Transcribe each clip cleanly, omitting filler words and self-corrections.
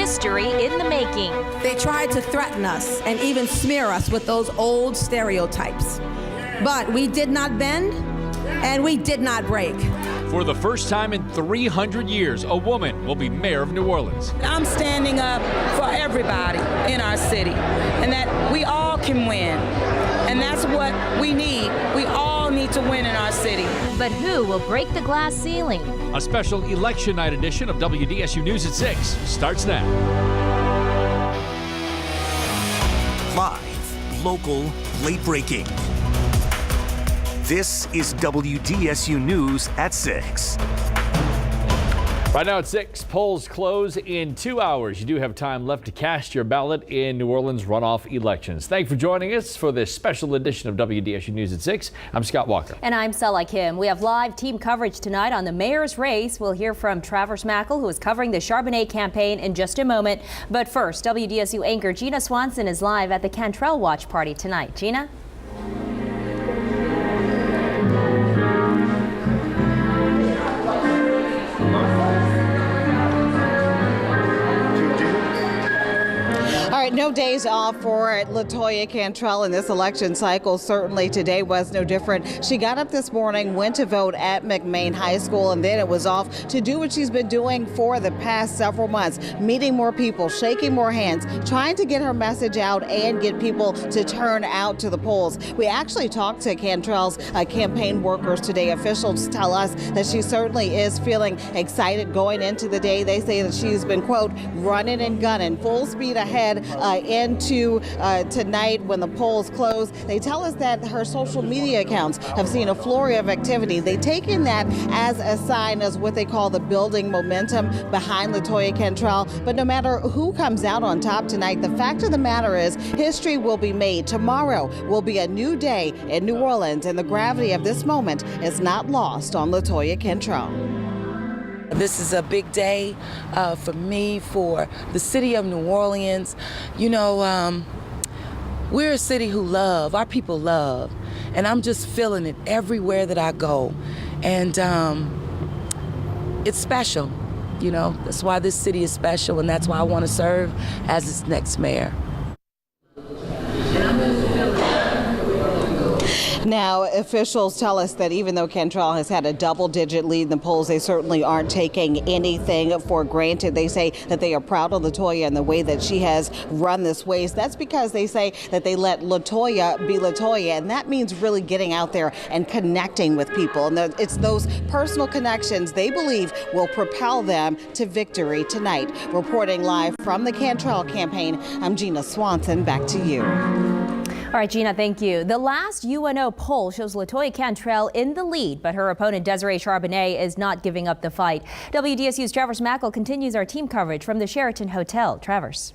history in the making. They tried to threaten us and even smear us with those old stereotypes. But we did not bend and we did not break. For the first time in 300 years, a woman will be mayor of New Orleans. I'm standing up for everybody in our city and that we all can win. And that's what we need. We all need to win in our city. But who will break the glass ceiling? A special election night edition of WDSU News at 6 starts now. Live, local, late breaking. This is WDSU News at 6. Right now at 6, polls close in 2 hours. You do have time left to cast your ballot in New Orleans runoff elections. Thank you for joining us for this special edition of WDSU News at 6. I'm Scott Walker. And I'm Sela Kim. We have live team coverage tonight on the mayor's race. We'll hear from Travers Mackle, who is covering the Charbonnet campaign, in just a moment. But first, WDSU anchor Gina Swanson is live at the Cantrell watch party tonight. Gina? No days off for LaToya Cantrell in this election cycle. Certainly today was no different. She got up this morning, went to vote at McMain High School, and then it was off to do what she's been doing for the past several months, meeting more people, shaking more hands, trying to get her message out and get people to turn out to the polls. We actually talked to Cantrell's campaign workers today. Officials tell us that she certainly is feeling excited going into the day. They say that she's been, quote, running and gunning, full speed ahead into tonight when the polls close. They tell us that her social media accounts have seen a flurry of activity. They've taken that as a sign as what they call the building momentum behind LaToya Cantrell. But no matter who comes out on top tonight, the fact of the matter is history will be made. Tomorrow will be a new day in New Orleans, and the gravity of this moment is not lost on LaToya Cantrell. This is a big day for me, for the city of New Orleans. You know, we're a city who our people love, and I'm just feeling it everywhere that I go. And it's special, you know, that's why this city is special, and that's why I want to serve as its next mayor. Now, officials tell us that even though Cantrell has had a double-digit lead in the polls, they certainly aren't taking anything for granted. They say that they are proud of LaToya and the way that she has run this race. That's because they say that they let LaToya be LaToya, and that means really getting out there and connecting with people. And it's those personal connections they believe will propel them to victory tonight. Reporting live from the Cantrell campaign, I'm Gina Swanson. Back to you. All right, Gina, thank you. The last UNO poll shows LaToya Cantrell in the lead, but her opponent Desiree Charbonnet is not giving up the fight. WDSU's Travers Mackle continues our team coverage from the Sheraton Hotel. Travers.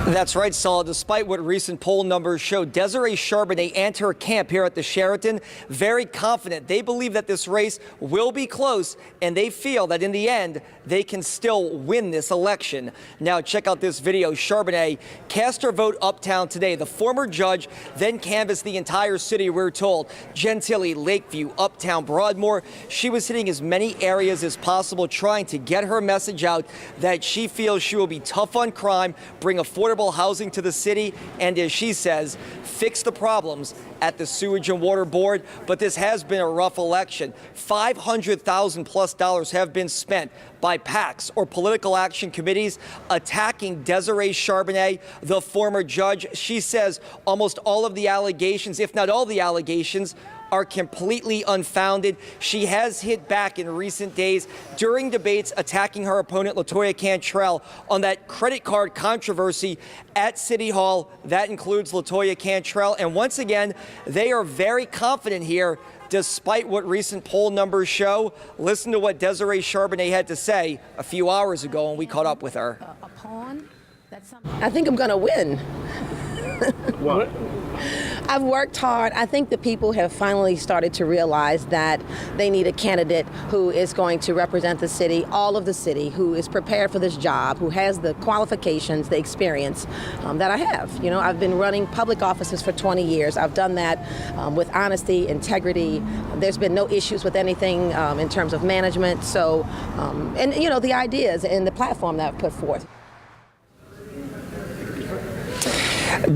That's right, Saul. Despite what recent poll numbers show, Desiree Charbonnet and her camp here at the Sheraton very confident. They believe that this race will be close, and they feel that in the end, they can still win this election. Now, check out this video. Charbonnet cast her vote uptown today. The former judge then canvassed the entire city, we're told. Gentilly, Lakeview, Uptown, Broadmoor. She was hitting as many areas as possible, trying to get her message out that she feels she will be tough on crime, bring affordable housing to the city, and as she says, fix the problems at the Sewage and Water Board. But this has been a rough election. $500,000+ have been spent by PACs or political action committees attacking Desiree Charbonnet, the former judge. She says almost all of the allegations, if not all the allegations, are completely unfounded. She has hit back in recent days during debates attacking her opponent LaToya Cantrell on that credit card controversy at City Hall. That includes LaToya Cantrell. And once again, they are very confident here despite what recent poll numbers show. Listen to what Desiree Charbonnet had to say a few hours ago when we caught up with her. I think I'm going to win. What? I've worked hard. I think the people have finally started to realize that they need a candidate who is going to represent the city, all of the city, who is prepared for this job, who has the qualifications, the experience that I have. You know, I've been running public offices for 20 years. I've done that with honesty, integrity. There's been no issues with anything in terms of management. So, and you know, the ideas and the platform that I've put forth.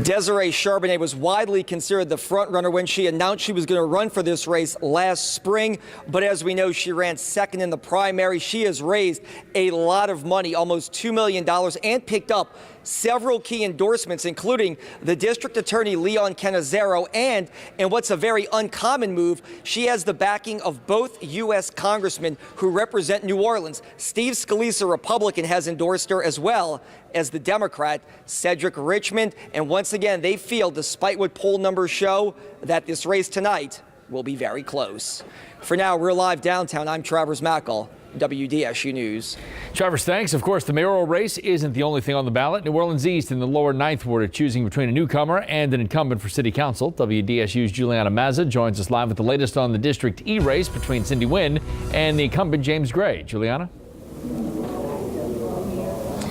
Desiree Charbonnet was widely considered the front runner when she announced she was going to run for this race last spring. But as we know, she ran second in the primary. She has raised a lot of money, almost $2 million, and picked up several key endorsements, including the district attorney Leon Cannizzaro, and in what's a very uncommon move, she has the backing of both U.S. congressmen who represent New Orleans. Steve Scalise, Republican, has endorsed her, as well as the Democrat Cedric Richmond. And once again, they feel, despite what poll numbers show, that this race tonight will be very close. For now, we're live downtown. I'm Travers Mackel, WDSU News. Travers, thanks. Of course, the mayoral race isn't the only thing on the ballot. New Orleans East in the lower 9th Ward are choosing between a newcomer and an incumbent for city council. WDSU's Juliana Mazza joins us live with the latest on the District E race between Cindy Wynn and the incumbent James Gray. Juliana?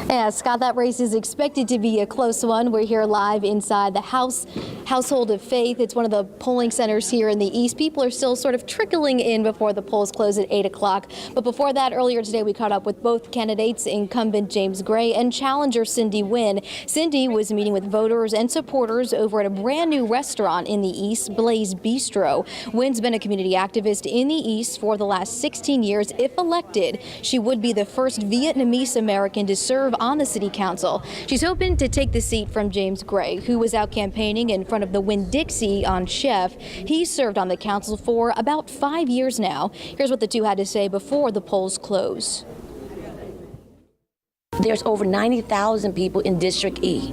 Yeah, Scott, that race is expected to be a close one. We're here live inside the Household of Faith. It's one of the polling centers here in the East. People are still sort of trickling in before the polls close at 8 o'clock. But before that, earlier today, we caught up with both candidates, incumbent James Gray and challenger Cindy Wynn. Cindy was meeting with voters and supporters over at a brand new restaurant in the East, Blaze Bistro. Wynn's been a community activist in the East for the last 16 years. If elected, she would be the first Vietnamese American to serve on the city council. She's hoping to take the seat from James Gray, who was out campaigning in front of the Winn-Dixie on Chef. He served on the council for about 5 years now. Here's what the two had to say before the polls close. There's over 90,000 people in District E,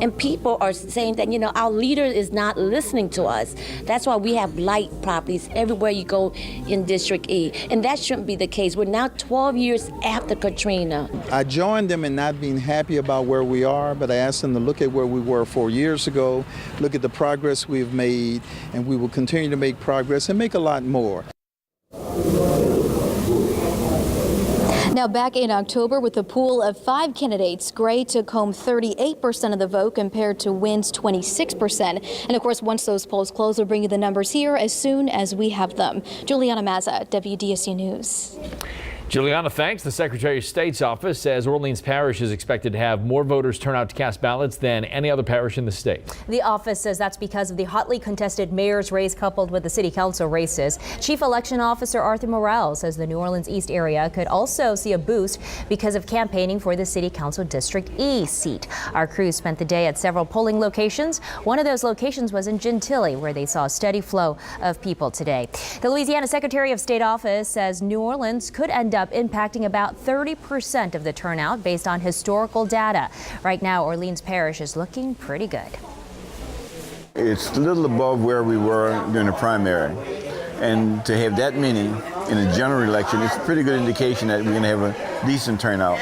and people are saying that, you know, our leader is not listening to us. That's why we have blight properties everywhere you go in District E, and that shouldn't be the case. We're now 12 years after Katrina. I joined them in not being happy about where we are, but I asked them to look at where we were 4 years ago, look at the progress we've made, and we will continue to make progress and make a lot more. Now, back in October, with a pool of 5 candidates, Gray took home 38% of the vote compared to Wynn's 26%. And of course, once those polls close, we'll bring you the numbers here as soon as we have them. Juliana Mazza, WDSU News. Juliana, thanks. The Secretary of State's office says Orleans Parish is expected to have more voters turn out to cast ballots than any other parish in the state. The office says that's because of the hotly contested mayor's race coupled with the city council races. Chief Election Officer Arthur Morrell says the New Orleans East area could also see a boost because of campaigning for the city council District E seat. Our crew spent the day at several polling locations. One of those locations was in Gentilly, where they saw a steady flow of people today. The Louisiana Secretary of State office says New Orleans could end up impacting about 30% of the turnout based on historical data. Right now, Orleans Parish is looking pretty good. It's a little above where we were during the primary. And to have that many in a general election, it's a pretty good indication that we're going to have a decent turnout.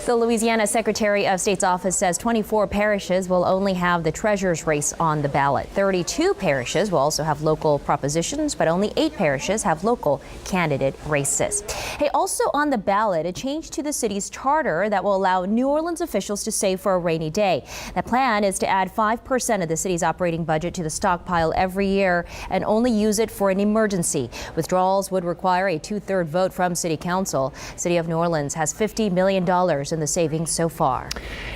The Louisiana Secretary of State's office says 24 parishes will only have the treasurer's race on the ballot. 32 parishes will also have local propositions, but only 8 parishes have local candidate races. Hey, also on the ballot, a change to the city's charter that will allow New Orleans officials to save for a rainy day. The plan is to add 5% of the city's operating budget to the stockpile every year and only use it for an emergency. Withdrawals would require a 2/3 vote from City Council. City of New Orleans has $50 million in the savings so far.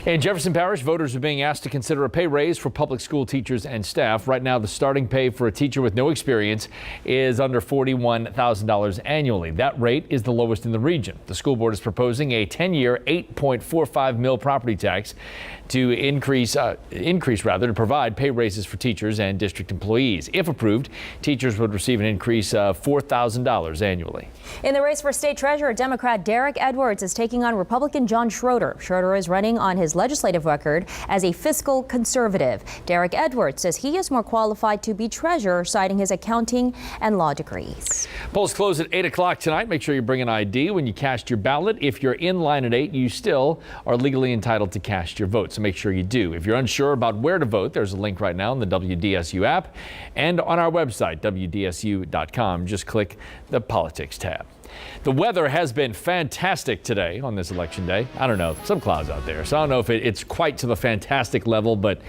In Jefferson Parish, voters are being asked to consider a pay raise for public school teachers and staff. Right now, the starting pay for a teacher with no experience is under $41,000 annually. That rate is the lowest in the region. The school board is proposing a 10-year, $8.45 million property tax to increase to provide pay raises for teachers and district employees. If approved, teachers would receive an increase of $4,000 annually. In the race for state treasurer, Democrat Derek Edwards is taking on Republican John John Schroeder. Schroeder is running on his legislative record as a fiscal conservative. Derek Edwards says he is more qualified to be treasurer, citing his accounting and law degrees. Polls close at 8 o'clock tonight. Make sure you bring an ID when you cast your ballot. If you're in line at 8, you still are legally entitled to cast your vote, so make sure you do. If you're unsure about where to vote, there's a link right now in the WDSU app and on our website, WDSU.com. Just click the Politics tab. The weather has been fantastic today on this election day. I don't know, some clouds out there, so I don't know if it's quite to the fantastic level, but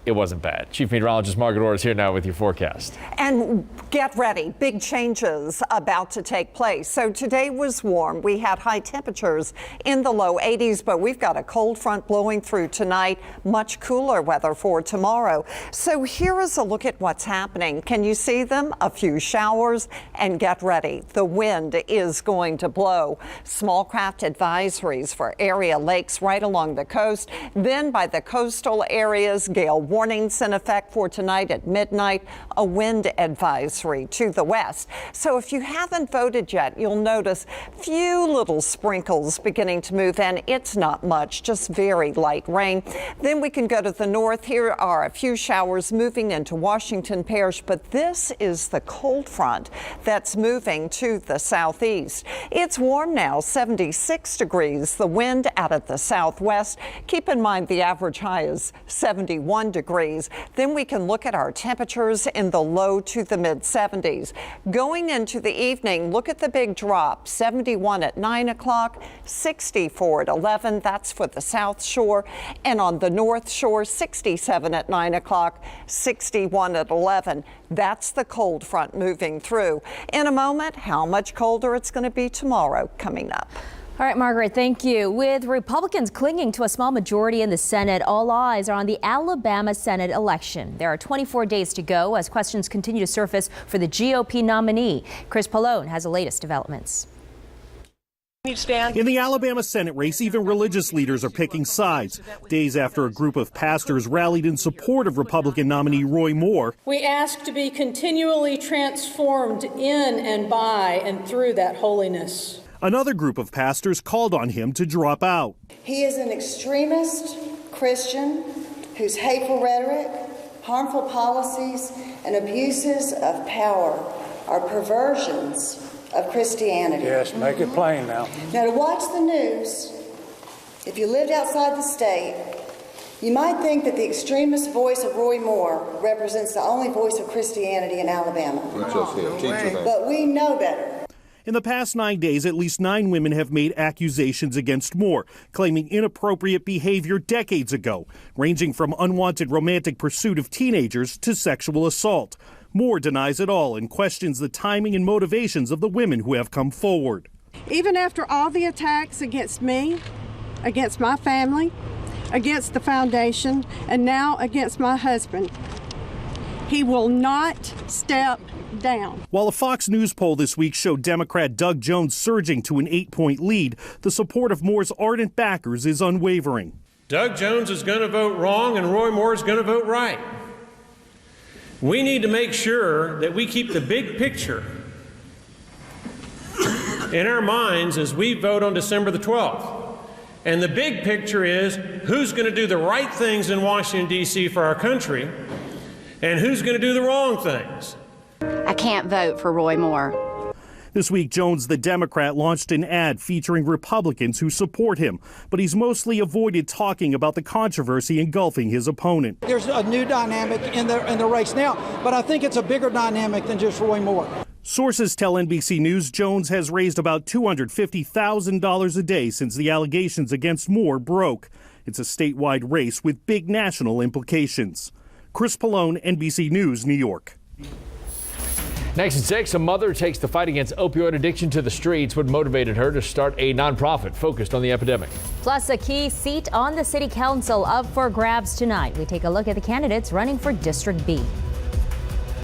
it wasn't bad. Chief Meteorologist Margaret Orr is here now with your forecast. And get ready, big changes about to take place. So today was warm. We had high temperatures in the low 80s, but we've got a cold front blowing through tonight. Much cooler weather for tomorrow. So here is a look at what's happening. Can you see them? A few showers, and get ready. The wind is going to blow. Small craft advisories for area lakes right along the coast. Then by the coastal areas, gale warnings in effect for tonight at midnight, a wind advisory to the west. So if you haven't voted yet, you'll notice few little sprinkles beginning to move in. It's not much, just very light rain. Then we can go to the north. Here are a few showers moving into Washington Parish, but this is the cold front that's moving to the southeast. It's warm now, 76 degrees. The wind out of the southwest. Keep in mind the average high is 71 degrees. Then we can look at our temperatures in the low to the mid 70s. Going into the evening, look at the big drop. 71 at 9 o'clock, 64 at 11. That's for the South Shore. And on the North Shore, 67 at 9 o'clock, 61 at 11. That's the cold front moving through. In a moment, how much colder it's going to be tomorrow coming up. All right, Margaret, thank you. With Republicans clinging to a small majority in the Senate, all eyes are on the Alabama Senate election. There are 24 days to go as questions continue to surface for the GOP nominee. Chris Pallone has the latest developments. In the Alabama Senate race, even religious leaders are picking sides. Days after a group of pastors rallied in support of Republican nominee Roy Moore. We ask to be continually transformed in and by and through that holiness. Another group of pastors called on him to drop out. He is an extremist Christian whose hateful rhetoric, harmful policies, and abuses of power are perversions of Christianity. Yes, make it plain now. Now, to watch the news, if you lived outside the state, you might think that the extremist voice of Roy Moore represents the only voice of Christianity in Alabama. But we know better. In the past 9 days, at least 9 women have made accusations against Moore, claiming inappropriate behavior decades ago, ranging from unwanted romantic pursuit of teenagers to sexual assault. Moore denies it all and questions the timing and motivations of the women who have come forward. Even after all the attacks against me, against my family, against the foundation, and now against my husband, he will not step down. While a Fox News poll this week showed Democrat Doug Jones surging to an 8-point lead, the support of Moore's ardent backers is unwavering. Doug Jones is going to vote wrong and Roy Moore is going to vote right. We need to make sure that we keep the big picture in our minds as we vote on December the 12th. And the big picture is who's going to do the right things in Washington, D.C. for our country and who's going to do the wrong things. I can't vote for Roy Moore. This week, Jones, the Democrat, launched an ad featuring Republicans who support him, but he's mostly avoided talking about the controversy engulfing his opponent. There's a new dynamic in the race now, but I think it's a bigger dynamic than just Roy Moore. Sources tell NBC News Jones has raised about $250,000 a day since the allegations against Moore broke. It's a statewide race with big national implications. Chris Pallone, NBC News, New York. Next at 6, a mother takes the fight against opioid addiction to the streets. What motivated her to start a nonprofit focused on the epidemic. Plus, a key seat on the city council up for grabs tonight. We take a look at the candidates running for District B.